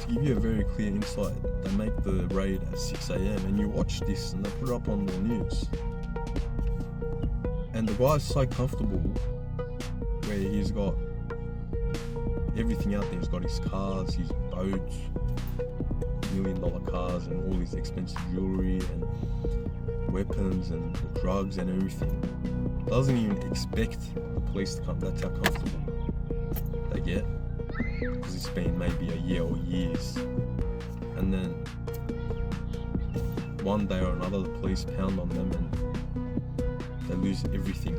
to give you a very clear insight, they make the raid at 6 a.m. and you watch this and they put it up on the news. And the guy's so comfortable where he's got everything out there. He's got his cars, his boats, $1 million cars, and all his expensive jewelry and weapons and drugs and everything. Doesn't even expect the police to come. That's how comfortable they get, because it's been maybe a year or years. And then one day or another the police pound on them and they lose everything.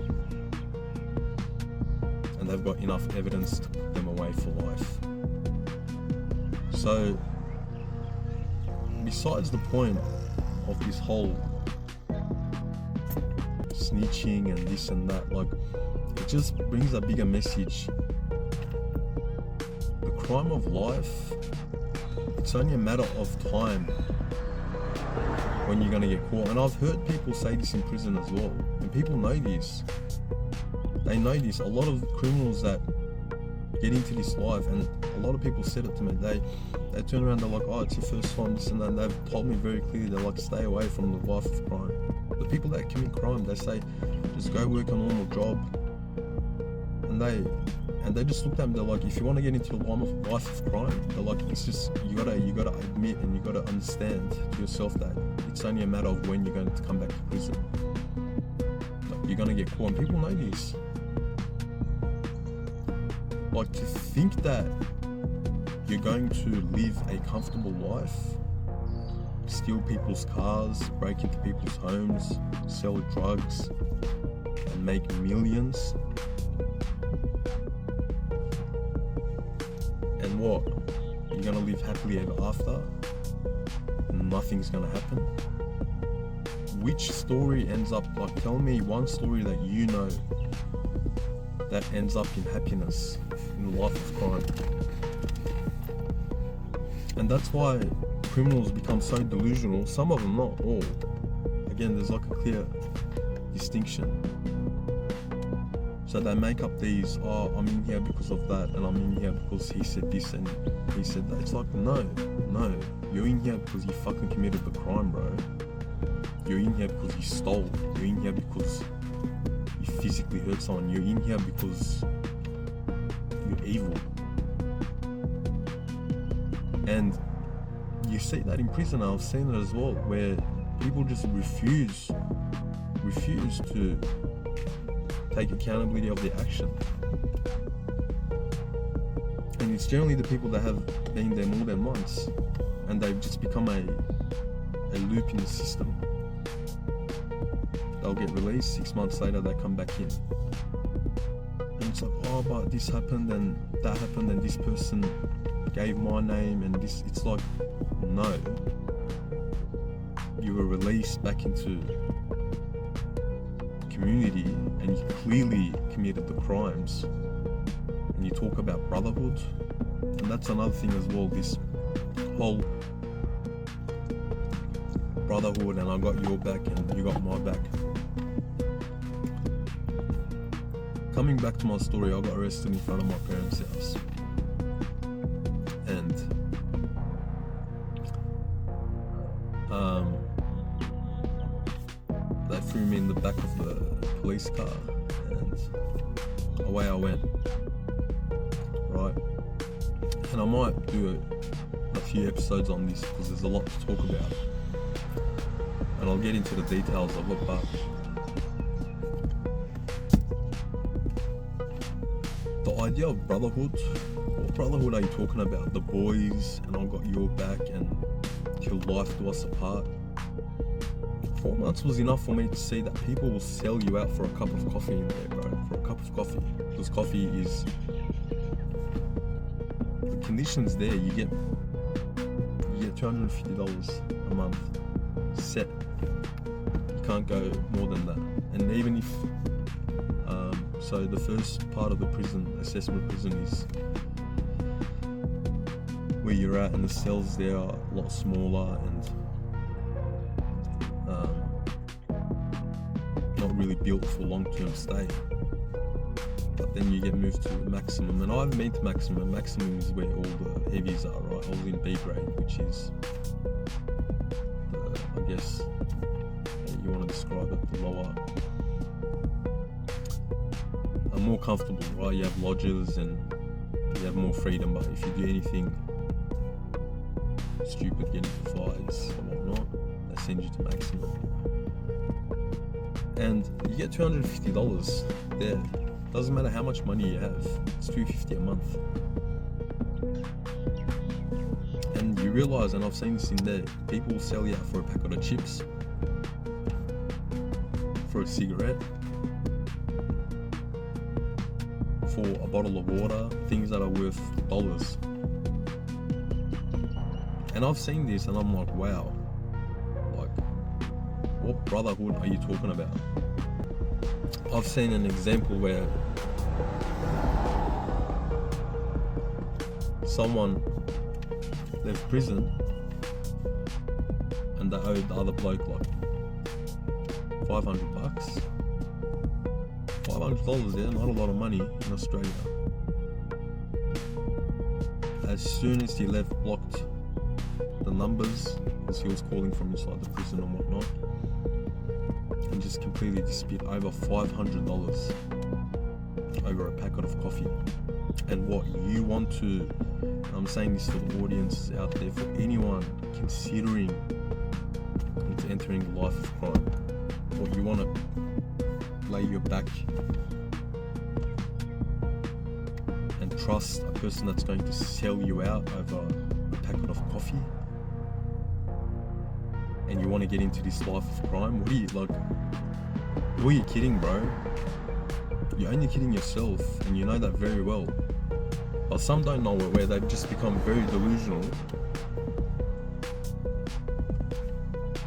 And they've got enough evidence to put them away for life. So, besides the point of this whole snitching and this and that, like, it just brings a bigger message. The crime of life, it's only a matter of time when you're gonna get caught. And I've heard people say this in prison as well, and people know this. They know this. A lot of criminals that get into this life, and a lot of people said it to me, they turn around, they're like, oh, it's your first time, this and that, and they've told me very clearly, they're like, stay away from the life of crime. The people that commit crime, they say, just go work a normal job. And they just looked at me, they're like, if you want to get into the life of crime, they're like, it's just, you gotta admit and you gotta understand to yourself that it's only a matter of when you're going to come back to prison. Like, you're gonna get caught, and people know this. Like, to think that you're going to live a comfortable life, steal people's cars, break into people's homes, sell drugs, and make millions. And what? You're gonna live happily ever after? Nothing's gonna happen? Which story ends up, like, tell me one story that you know that ends up in happiness in the life of crime. And that's why criminals become so delusional. Some of them, not all. Again, there's like a clear distinction. So they make up these, oh, I'm in here because of that, and I'm in here because he said this and he said that. It's like, no, you're in here because you fucking committed the crime, bro. You're in here because you stole. You're in here because you physically hurt someone. You're in here because you're evil. And you see that in prison. I've seen it as well, where people just refuse to take accountability of their action. And it's generally the people that have been there more than once, and they've just become a loop in the system. They'll get released, 6 months later they come back in. And it's like, oh, but this happened and that happened and this person gave my name and this. It's like, no. You were released back into community and you clearly committed the crimes. And you talk about brotherhood, and that's another thing as well, this whole brotherhood and I got your back and you got my back. Coming back to my story, I got arrested in front of my parents' house. And they threw me in the back of the police car and away I went. Right? And I might do a few episodes on this because there's a lot to talk about. And I'll get into the details of it, but the idea of brotherhood, what brotherhood are you talking about? The boys and I got your back and till life do us apart. 4 months was enough for me to see that people will sell you out for a cup of coffee in there, bro. For a cup of coffee. Because coffee is, the conditions there, you get $250 a month set. You can't go more than that. And even if so the first part of the prison, assessment prison, is where you're at, and the cells there are a lot smaller and not really built for long-term stay. but then you get moved to maximum. And I've been to maximum. Maximum is where all the heavies are, right? All in B grade, which is I guess you want to describe it, the lower, are more comfortable, right? You have lodges and you have more freedom, but if you do anything stupid, getting fines or whatnot, they send you to maximum. And you get $250 there. Doesn't matter how much money you have, it's $250 a month. And you realise, and I've seen this in there, people will sell you out for a packet of chips, for a cigarette, for a bottle of water, things that are worth dollars. And I've seen this and I'm like, wow, like, what brotherhood are you talking about? I've seen an example where someone left prison and they owed the other bloke like $500. $500, yeah, not a lot of money in Australia. As soon as he left, blocked the numbers because he was calling from inside the prison and whatnot, and just completely disappeared. Over $500 over a packet of coffee. And what you want to, I'm saying this for the audience out there, for anyone considering into entering the life of crime, what you want to lay your back and trust a person that's going to sell you out over a packet of coffee, and you want to get into this life of crime. What are you, like, who are you kidding, bro? You're only kidding yourself, and you know that very well. But some don't know it, where they've just become very delusional.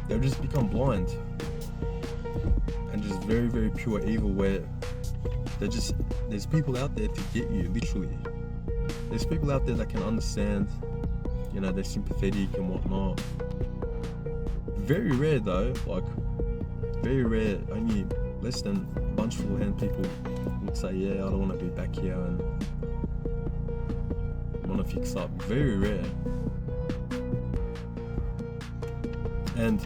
They've just become blind and just very, very pure evil, where there's people out there to get you, literally. There's people out there that can understand, you know, they're sympathetic and whatnot. Very rare though, like, very rare. Only less than a bunch full of hand people would say, yeah, I don't want to be back here and want to fix up. Very rare. And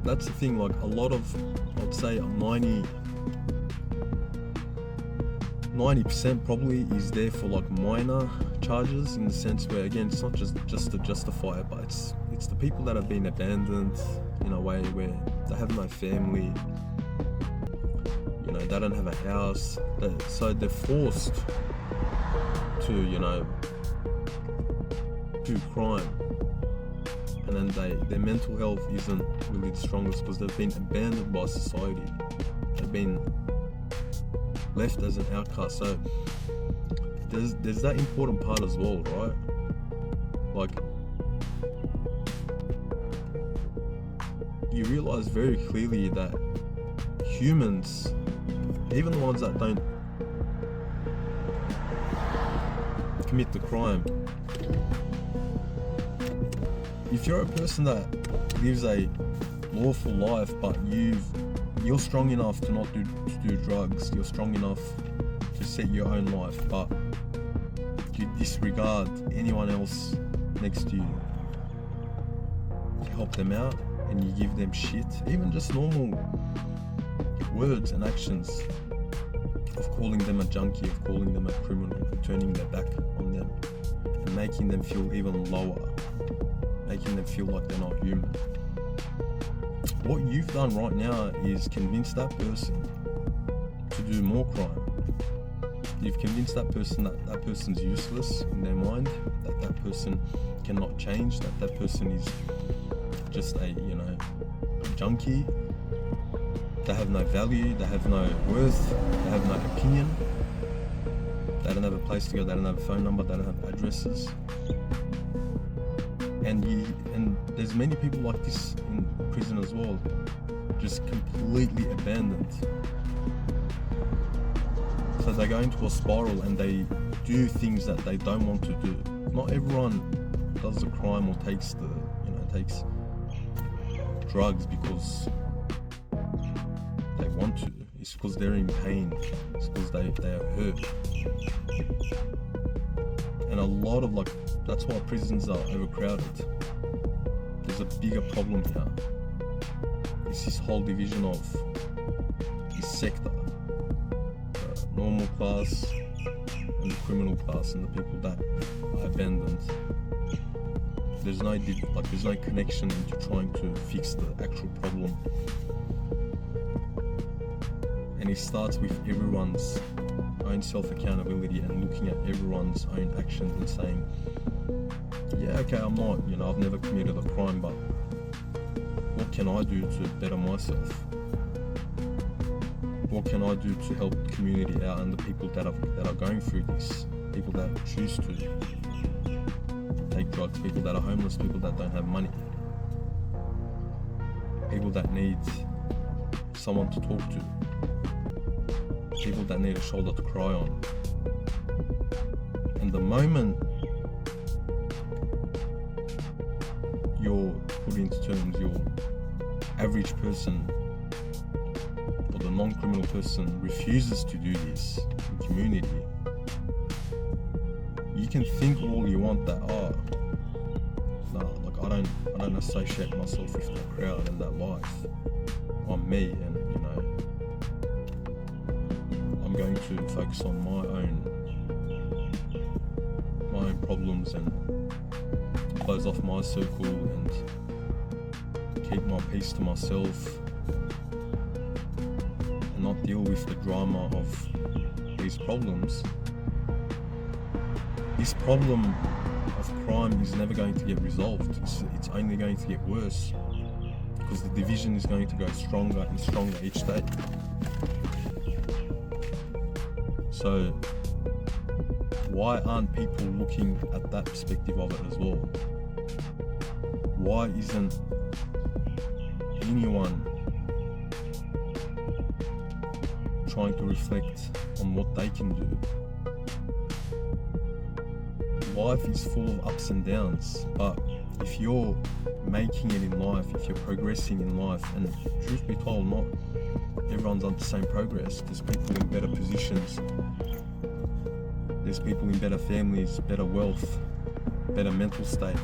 that's the thing, like, a lot of, I'd say 90% probably is there for like minor charges, in the sense where, again, it's not just to justify it, but it's the people that have been abandoned in a way where they have no family, you know, they don't have a house, so they're forced to, you know, do crime, and then their mental health isn't really the strongest because they've been abandoned by society, they've been left as an outcast. So there's that important part as well, right? Like, you realize very clearly that humans, even the ones that don't commit the crime, if you're a person that lives a lawful life, but you're strong enough to not do drugs, you're strong enough to set your own life, but you disregard anyone else next to you to help them out, and you give them shit, even just normal words and actions of calling them a junkie, of calling them a criminal, turning their back on them and making them feel even lower, making them feel like they're not human. What you've done right now is convince that person to do more crime. You've convinced that person that that person's useless in their mind, that that person cannot change, that that person is just a, you know, junkie. They have no value, they have no worth, they have no opinion, they don't have a place to go, they don't have a phone number, they don't have addresses. And there's many people like this in prison as well, just completely abandoned. So they go into a spiral and they do things that they don't want to do. Not everyone does the crime or takes drugs because they want to. It's because they're in pain. It's because they are hurt. And a lot of that's why prisons are overcrowded. There's a bigger problem here. It's this whole division of this sector. The normal class and the criminal class and the people that are abandoned. There's no connection into trying to fix the actual problem. And it starts with everyone's own self-accountability and looking at everyone's own actions and saying, yeah, okay, I'm not, I've never committed a crime, but what can I do to better myself? What can I do to help the community out and the people that are going through this? People that choose to take drugs, people that are homeless, people that don't have money, people that need someone to talk to, people that need a shoulder to cry on. And the moment you're put into terms, your average person or the non-criminal person refuses to do this in community, you can think all you want that, I don't associate myself with that crowd and that life. I'm me, and I'm going to focus on my own problems and close off my circle and keep my peace to myself and not deal with the drama of these problems. This problem of crime is never going to get resolved. It's only going to get worse because the division is going to go stronger and stronger each day. So why aren't people looking at that perspective of it as well? Why isn't anyone trying to reflect on what they can do? Life is full of ups and downs, but if you're making it in life, if you're progressing in life, and truth be told, not everyone's on the same progress. There's people in better positions, there's people in better families, better wealth, better mental state.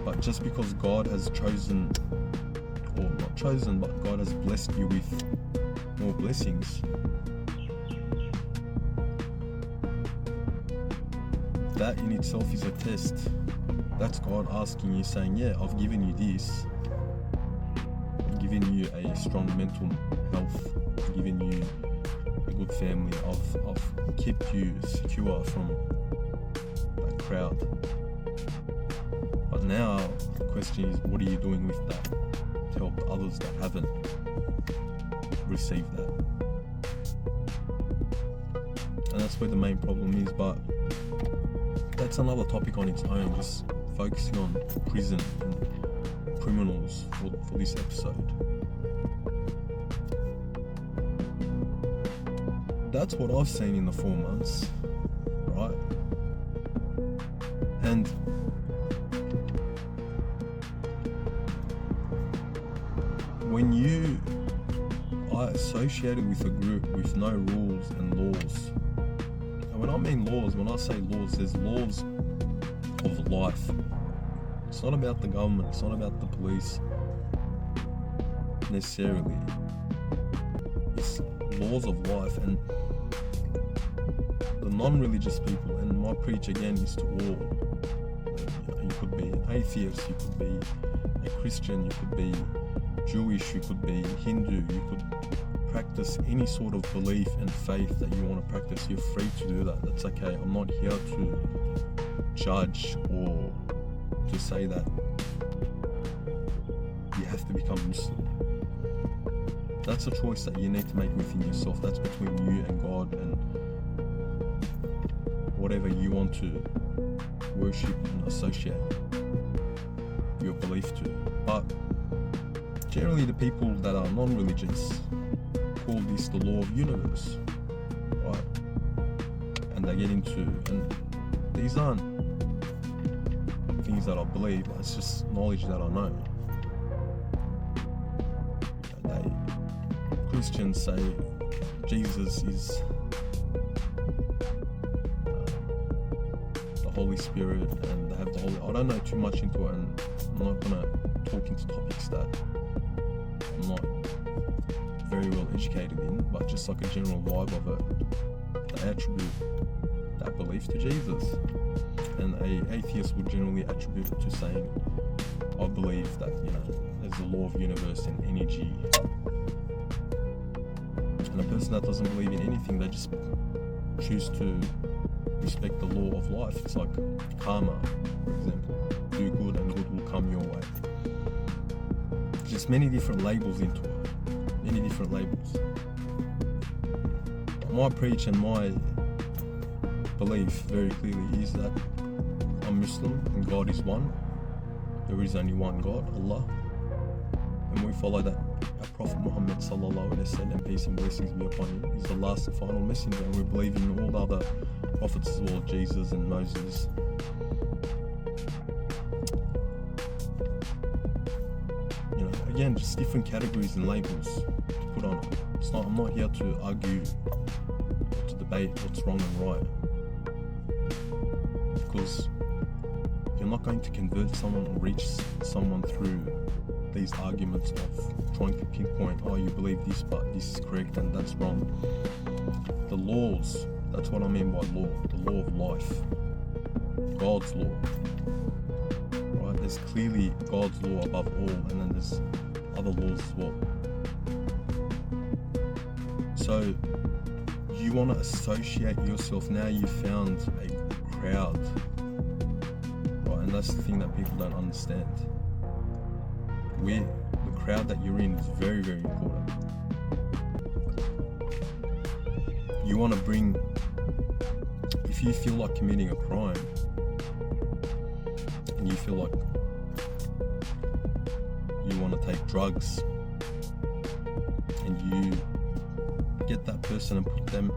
But just because God has chosen, or not chosen, but God has blessed you with more blessings, that in itself is a test. That's God asking you, saying, yeah, I've given you this. I've given you a strong mental health. I've given you a good family. I've kept you secure from that crowd. But now the question is, what are you doing with that to help others that haven't received that? And that's where the main problem is, but that's another topic on its own, just focusing on prison and criminals for this episode. That's what I've seen in the 4 months, right? And when you are associated with a group with no rules and laws, and when I mean laws, when I say laws, there's laws of life. It's not about the government, it's not about the police necessarily. It's laws of life, and the non-religious people, and my preach again is to all. You could be an atheist, you could be a Christian, you could be Jewish, you could be Hindu, you could practice any sort of belief and faith that you want to practice. You're free to do that. That's okay. I'm not here to judge or to say that you have to become Muslim. That's a choice that you need to make within yourself. That's between you and God and whatever you want to worship and associate your belief to. But generally the people that are non-religious call this the law of universe, right? And they get into, and these aren't things that I believe, it's just knowledge that I know. Christians say Jesus is the Holy Spirit, and they have the Holy. I don't know too much into it, and I'm not gonna talk into topics that I'm not very well educated in, but just like a general vibe of it, they attribute that belief to Jesus. And a atheist would generally attribute it to saying, I believe that, there's a law of universe and energy. And a person that doesn't believe in anything, they just choose to respect the law of life. It's like karma, for example. Do good and good will come your way. Just many different labels into it. Many different labels. My preach and my belief very clearly is that I'm Muslim and God is one. There is only one God, Allah. And we follow that our Prophet Muhammad sallallahu alaihi wasallam, peace and blessings be upon him, is the last and final messenger, and we believe in all the other prophets as well, Jesus and Moses. Again, just different categories and labels to put on it. I'm not here to argue or to debate what's wrong and right. Because you're not going to convert someone or reach someone through these arguments of trying to pinpoint, oh, you believe this, but this is correct and that's wrong. The laws, that's what I mean by law, the law of life, God's law. Right? There's clearly God's law above all, and then there's other laws as well. So you want to associate yourself, now you've found a crowd, right? And that's the thing that people don't understand. The crowd that you're in is very, very important. You want to bring, if you feel like committing a crime and you feel like you want to take drugs, and you get that person and put them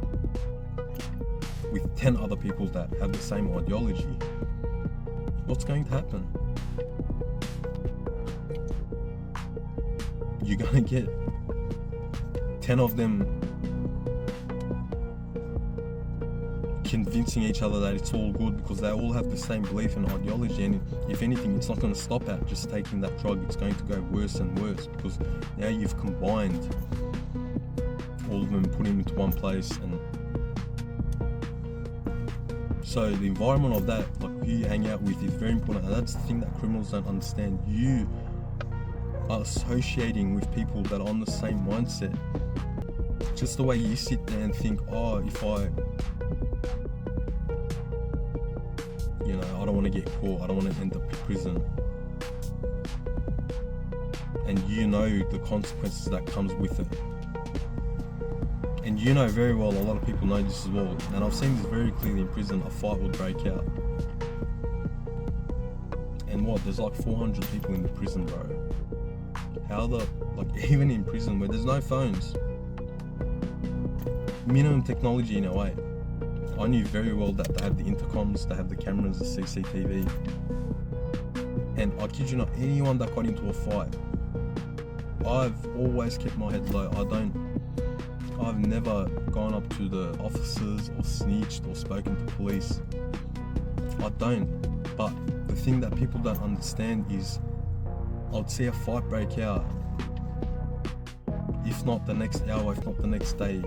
with 10 other people that have the same ideology, what's going to happen? You're going to get 10 of them convincing each other that it's all good because they all have the same belief and ideology, and if anything, it's not going to stop at just taking that drug. It's going to go worse and worse because now you've combined all of them and put them into one place. And so the environment of that, like who you hang out with, is very important, and that's the thing that criminals don't understand. You are associating with people that are on the same mindset. Just the way you sit there and think, oh, if I don't want to get caught, I don't want to end up in prison. And you know the consequences that comes with it. And you know very well, a lot of people know this as well, and I've seen this very clearly in prison, a fight would break out. And there's like 400 people in the prison, bro. Even in prison where there's no phones, minimum technology in a way, I knew very well that they have the intercoms, they have the cameras, the CCTV. And I kid you not, anyone that got into a fight, I've always kept my head low. I've never gone up to the officers or snitched or spoken to police. I don't. But the thing that people don't understand is, I'd see a fight break out, if not the next hour, if not the next day,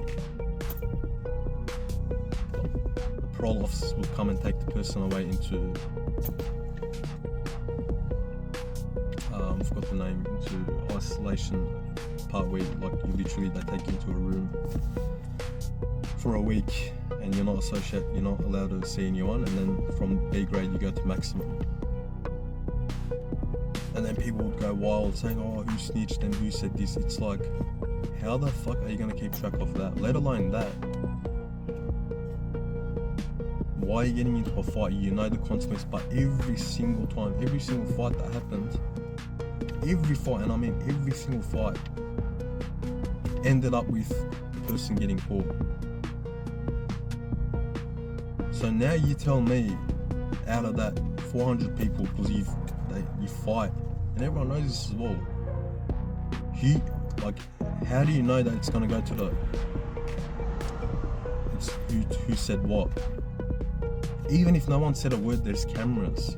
the parole officers would come and take the person away into, I forgot the name, into isolation part where they take you into a room for a week and you're not allowed to see anyone, and then from B grade you go to maximum. And then people would go wild saying, oh, who snitched and who said this. It's like, how the fuck are you going to keep track of that? Let alone that. Why are you getting into a fight? You know the consequence, but every single time, every single fight that happened, every fight, and I mean every single fight, ended up with the person getting caught. So now you tell me, out of that 400 people, because you fight, and everyone knows this as well, how do you know that it's going to go to it's who said what? Even if no one said a word, there's cameras.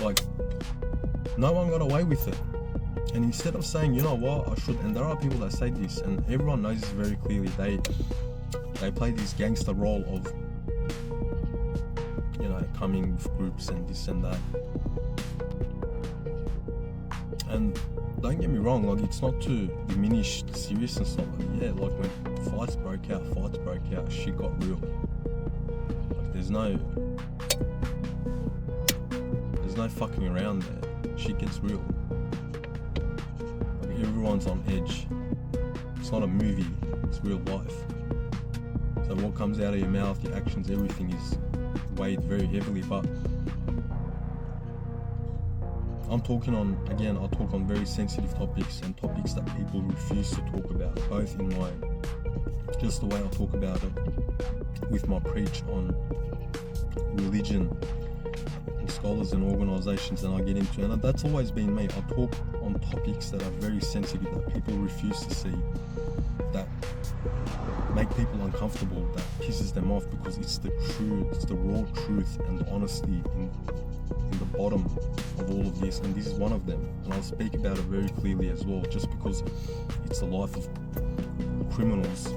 Like, no one got away with it. And instead of saying, you know what, I should, and there are people that say this, and everyone knows this very clearly, they play this gangster role of, you know, coming with groups and this and that. And don't get me wrong, like, it's not to diminish the seriousness of it. Yeah, like, when fights broke out, shit got real. Like, there's no fucking around there. Shit gets real. Like, everyone's on edge. It's not a movie, it's real life. So what comes out of your mouth, your actions, everything is weighed very heavily. But I talk on very sensitive topics and topics that people refuse to talk about, both in my, just the way I talk about it with my preach on religion and scholars and organisations, and I get into, and that's always been me. I talk on topics that are very sensitive, that people refuse to see, that make people uncomfortable, that pisses them off, because it's the truth, it's the raw truth and honesty in the bottom of all of this, and this is one of them. And I'll speak about it very clearly as well. Just because it's the life of criminals,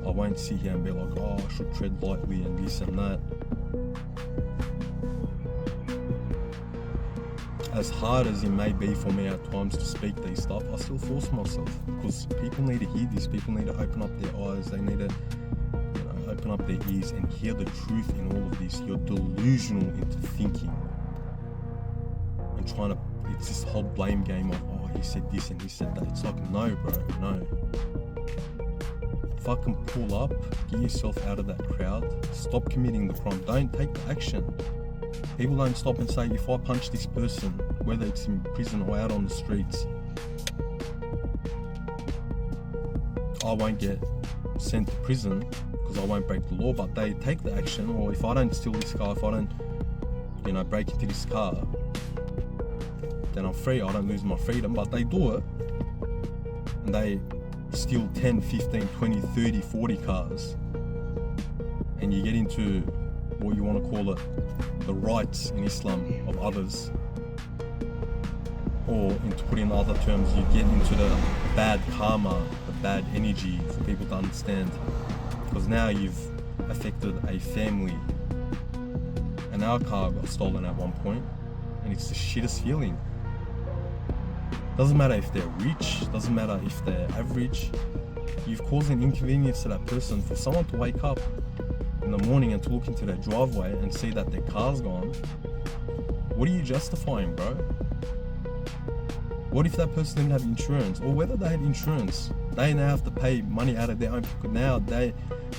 I won't sit here and be like, oh, I should tread lightly and this and that. As hard as it may be for me at times to speak these stuff, I still force myself, because people need to hear this. People need to open up their eyes. They need to, you know, open up their ears and hear the truth in all of this. You're delusional into thinking and trying to, it's this whole blame game of, oh, he said this and he said that. It's like, no, bro, no. Fucking pull up, get yourself out of that crowd, stop committing the crime, don't take the action. People don't stop and say, if I punch this person, whether it's in prison or out on the streets, I won't get sent to prison because I won't break the law. But they take the action. Or if I don't steal this car, if I don't, you know, break into this car, then I'm free. I don't lose my freedom. But they do it, and they steal 10, 15, 20, 30, 40 cars, and you get into what you want to call it, the rights in Islam of others, or to put in other terms, you get into the bad karma, the bad energy, for people to understand, because now you've affected a family. And our car got stolen at one point, and it's the shittest feeling. Doesn't matter if they're rich, doesn't matter if they're average, you've caused an inconvenience to that person. For someone to wake up in the morning and to look into their driveway and see that their car's gone, what are you justifying, bro? What if that person didn't have insurance? Or whether they had insurance, they now have to pay money out of their own pocket. Now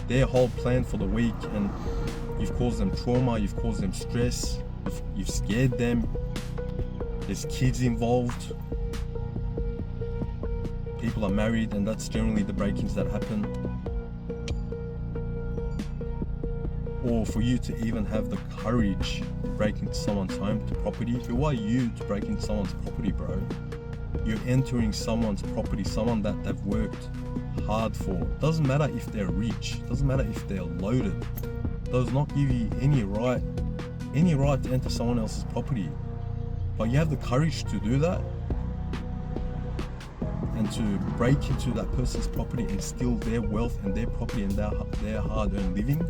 their whole plan for the week, and you've caused them trauma, you've caused them stress, you've scared them, there's kids involved, people are married, and that's generally the break-ins that happen. Or for you to even have the courage to break into someone's home, to property. Who are you to break into someone's property, bro? You're entering someone's property, someone that they've worked hard for. Doesn't matter if they're rich, doesn't matter if they're loaded. Does not give you any right to enter someone else's property. But you have the courage to do that, and to break into that person's property and steal their wealth and their property and their hard-earned living.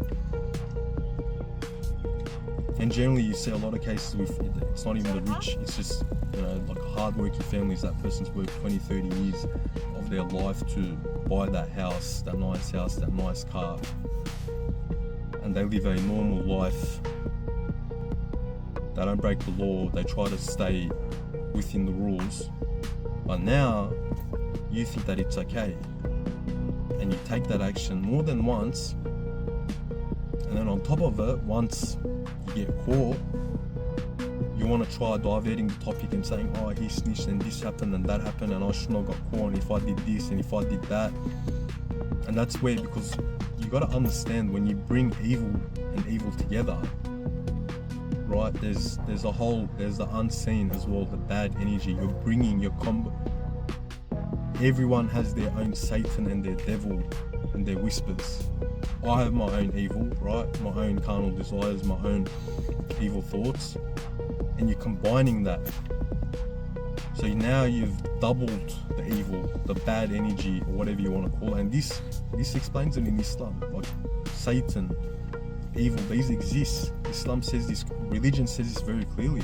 And generally you see a lot of cases with, it's not even the rich, it's just, you know, like hard-working families. That person's worked 20, 30 years of their life to buy that house, that nice car, and they live a normal life. They don't break the law, they try to stay within the rules. But now you think that it's okay, and you take that action more than once, and then on top of it, once you get caught, you want to try diverting the topic and saying, oh, he snitched and this happened and that happened and I shouldn't have got caught, and if I did this and if I did that. And that's where, because you got to understand, when you bring evil and evil together, right, there's the unseen as well, the bad energy. You're bringing everyone has their own Satan and their devil and their whispers. I have my own evil, right? My own carnal desires, my own evil thoughts, and you're combining that. So now you've doubled the evil, the bad energy, or whatever you want to call it. And this explains it in Islam. Like Satan, evil, these exist. Islam says this, religion says this very clearly.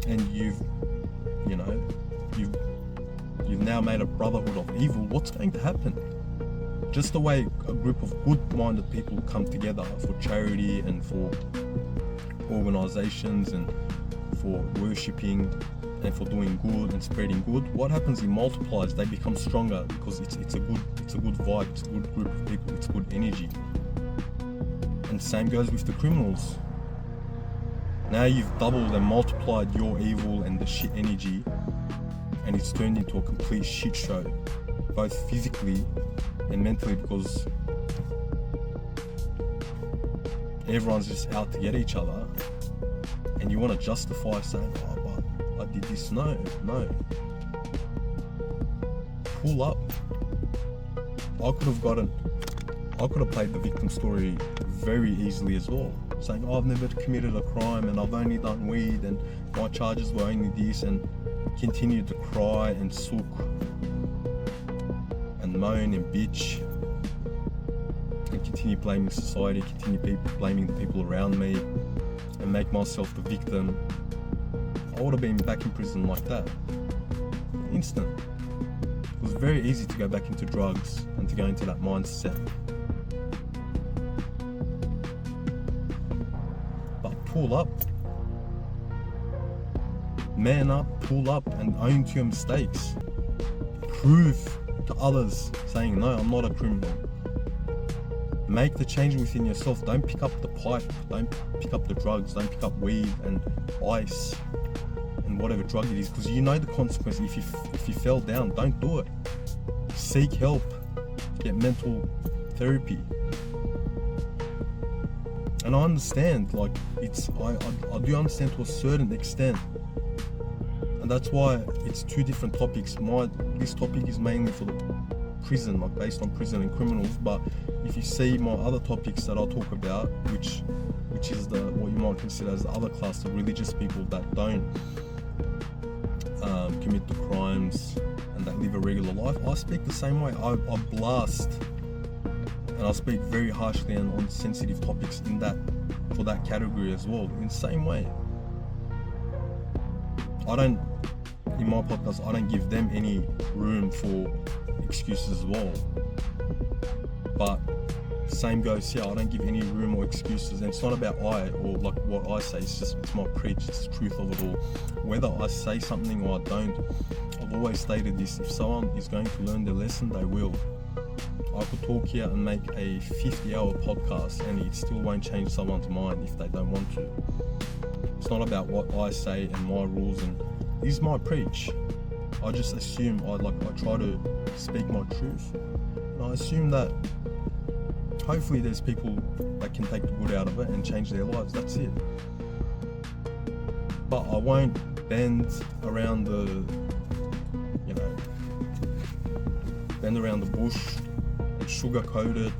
And you've now made a brotherhood of evil. What's going to happen? Just the way a group of good-minded people come together for charity and for organizations and for worshipping and for doing good and spreading good, what happens? It multiplies. They become stronger because it's a good vibe, it's a good group of people, it's good energy. And same goes with the criminals. Now you've doubled and multiplied your evil and the shit energy, and it's turned into a complete shit show, both physically and mentally, because everyone's just out to get each other, and you want to justify saying, oh, but I did this. No. Pull up. I could have played the victim story very easily as well, saying, oh, I've never committed a crime and I've only done weed and my charges were only this, and continued to cry and sook and moan and bitch and continue blaming society, continue blaming the people around me and make myself the victim. I would have been back in prison like that. Instant. It was very easy to go back into drugs and to go into that mindset. But pull up. Man up, pull up and own to your mistakes. Prove to others saying, no, I'm not a criminal. Make the change within yourself. Don't pick up the pipe, don't pick up the drugs, don't pick up weed and ice and whatever drug it is, because you know the consequence. If you fell down, don't do it. Seek help, get mental therapy. And I understand, like, I do understand to a certain extent. And that's why it's two different topics. This topic is mainly for the prison, like based on prison and criminals. But if you see my other topics that I'll talk about, which is what you might consider as the other class of religious people that don't commit the crimes and that live a regular life, I speak the same way. I blast and I speak very harshly and on sensitive topics for that category as well, in the same way. In my podcast, I don't give them any room for excuses as well. But same goes here. I don't give any room or excuses. And it's not about or like what I say. It's my preach. It's the truth of it all. Whether I say something or I don't, I've always stated this. If someone is going to learn their lesson, they will. I could talk here and make a 50-hour podcast and it still won't change someone's mind if they don't want to. It's not about what I say and my rules, and this is my preach. I just assume I try to speak my truth, and I assume that hopefully there's people that can take the good out of it and change their lives. That's it. But I won't bend around the bush and sugarcoat it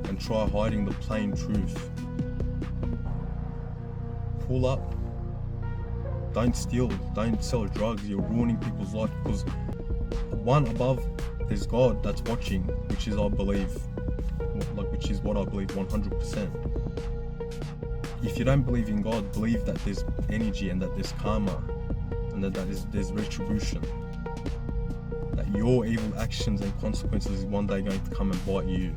and try hiding the plain truth. Pull up. Don't steal, don't sell drugs. You're ruining people's life, because one above, there's God that's watching, which is what I believe 100%. If you don't believe in God, believe that there's energy and that there's karma and that there's retribution. That your evil actions and consequences is one day going to come and bite you.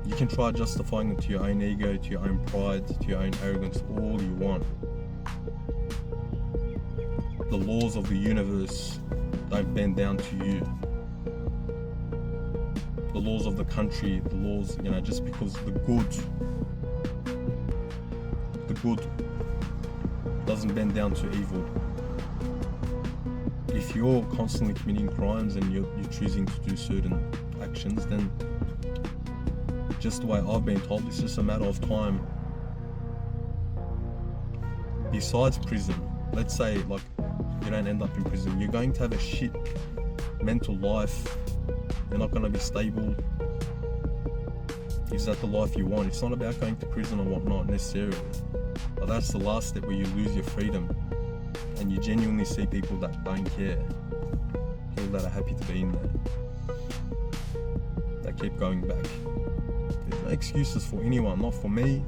You can try justifying it to your own ego, to your own pride, to your own arrogance, all you want. The laws of the universe don't bend down to you. The laws of the country, the laws, just because the good doesn't bend down to evil. If you're constantly committing crimes and you're choosing to do certain actions, then just the way I've been told, it's just a matter of time. Besides prison, let's say like you don't end up in prison. You're going to have a shit mental life. You're not going to be stable. Is that the life you want? It's not about going to prison or whatnot necessarily. But that's the last step where you lose your freedom. And you genuinely see people that don't care. People that are happy to be in there. That keep going back. There's no excuses for anyone. Not for me.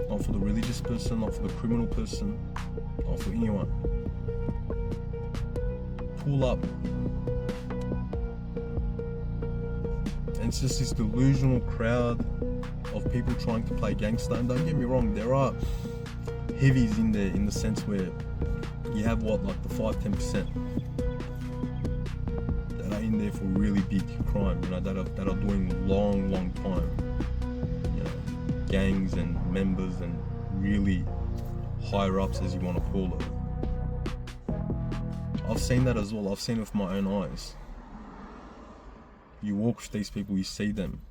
Not for the religious person. Not for the criminal person. Not for anyone. Pull up. And it's just this delusional crowd of people trying to play gangster. And don't get me wrong, there are heavies in there in the sense where you have like the 5-10% that are in there for really big crime, that are doing long time. Gangs and members and really higher ups, as you want to call it. I've seen that as well. I've seen it with my own eyes. You walk with these people, you see them.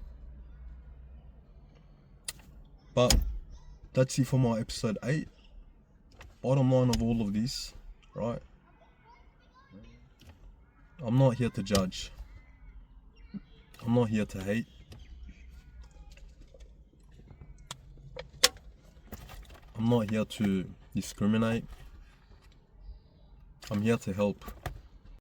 But that's it for my episode 8. Bottom line of all of this, right? I'm not here to judge. I'm not here to hate. I'm not here to discriminate. I'm here to help.